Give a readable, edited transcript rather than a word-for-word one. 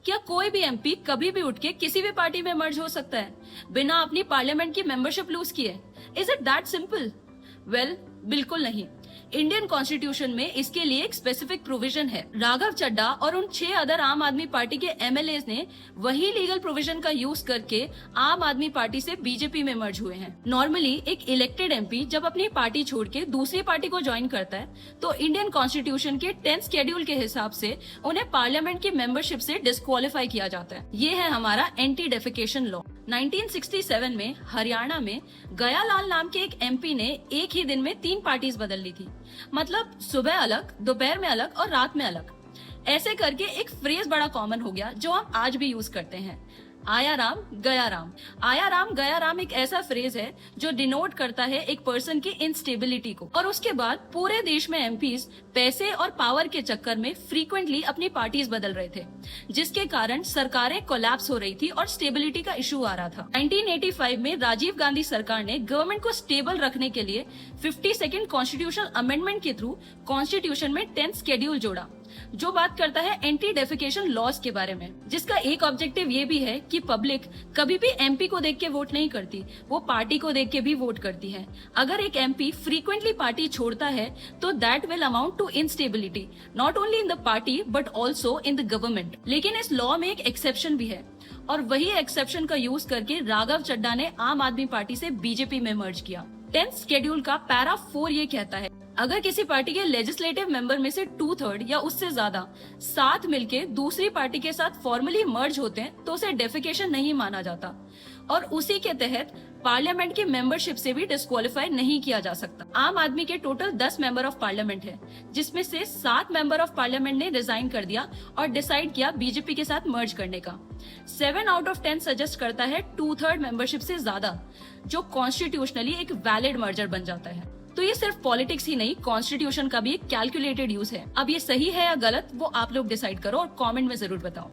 क्या कोई भी एमपी कभी भी उठ के किसी भी पार्टी में मर्ज हो सकता है बिना अपनी पार्लियामेंट की मेंबरशिप लूज किए? Is it that simple? Well, बिल्कुल नहीं। इंडियन कॉन्स्टिट्यूशन में इसके लिए एक स्पेसिफिक प्रोविजन है। राघव चड्ढा और उन 6 अदर आम आदमी पार्टी के एमएलए ने वही लीगल प्रोविजन का यूज करके आम आदमी पार्टी से बीजेपी में मर्ज हुए हैं। नॉर्मली एक इलेक्टेड एमपी जब अपनी पार्टी छोड़ के दूसरी पार्टी को ज्वाइन करता है तो इंडियन कॉन्स्टिट्यूशन के 10th शेड्यूल के हिसाब से उन्हें पार्लियामेंट की मेंबरशिप से डिस्क्वालीफाई किया जाता है। ये है हमारा एंटी डेफिकेशन लॉ। 1967 में हरियाणा में गयालाल नाम के एक एमपी ने एक ही दिन में 3 पार्टीज बदल ली थी। मतलब सुबह अलग, दोपहर में अलग और रात में अलग। ऐसे करके एक फ्रेज बड़ा कॉमन हो गया जो हम आज भी यूज करते हैं, आया राम गया राम। आया राम गया राम एक ऐसा फ्रेज है जो डिनोट करता है एक पर्सन की इंस्टेबिलिटी को। और उसके बाद पूरे देश में एमपीज पैसे और पावर के चक्कर में फ्रीक्वेंटली अपनी पार्टीज बदल रहे थे, जिसके कारण सरकारें कोलैप्स हो रही थी और स्टेबिलिटी का इशू आ रहा था। 1985 में राजीव गांधी सरकार ने गवर्नमेंट को स्टेबल रखने के लिए 52nd कॉन्स्टिट्यूशनल अमेंडमेंट के थ्रू कॉन्स्टिट्यूशन में 10th शेड्यूल जोड़ा, जो बात करता है एंटी डेफिकेशन लॉज के बारे में, जिसका एक ऑब्जेक्टिव ये भी है कि पब्लिक कभी भी एमपी को देख के वोट नहीं करती, वो पार्टी को देख के भी वोट करती है। अगर एक एमपी फ्रीक्वेंटली पार्टी छोड़ता है तो that will amount to instability not only in the party but also in the government. लेकिन इस लॉ में एक एक्सेप्शन भी है और वही एक्सेप्शन का यूज करके राघव चड्ढा ने आम आदमी पार्टी से बीजेपी में मर्ज किया। 10th शेड्यूल का पैरा 4 ये कहता है, अगर किसी पार्टी के लेजिस्लेटिव मेंबर में से 2/3 या उससे ज्यादा साथ मिलके दूसरी पार्टी के साथ फॉर्मली मर्ज होते हैं तो उसे डेफिकेशन नहीं माना जाता और उसी के तहत पार्लियामेंट की मेंबरशिप से भी डिस्क्वालीफाई नहीं किया जा सकता। आम आदमी के टोटल 10 मेंबर ऑफ पार्लियामेंट है, जिसमें से 7 मेंबर ऑफ पार्लियामेंट ने रिजाइन कर दिया और डिसाइड किया बीजेपी के साथ मर्ज करने का। 7 आउट ऑफ 10 सजेस्ट करता है 2/3 मेंबरशिप से ज्यादा, जो कॉन्स्टिट्यूशनली एक वैलिड मर्जर बन जाता है। तो ये सिर्फ पॉलिटिक्स ही नहीं, कॉन्स्टिट्यूशन का भी एक कैलकुलेटेड यूज है। अब ये सही है या गलत वो आप लोग डिसाइड करो और कमेंट में जरूर बताओ।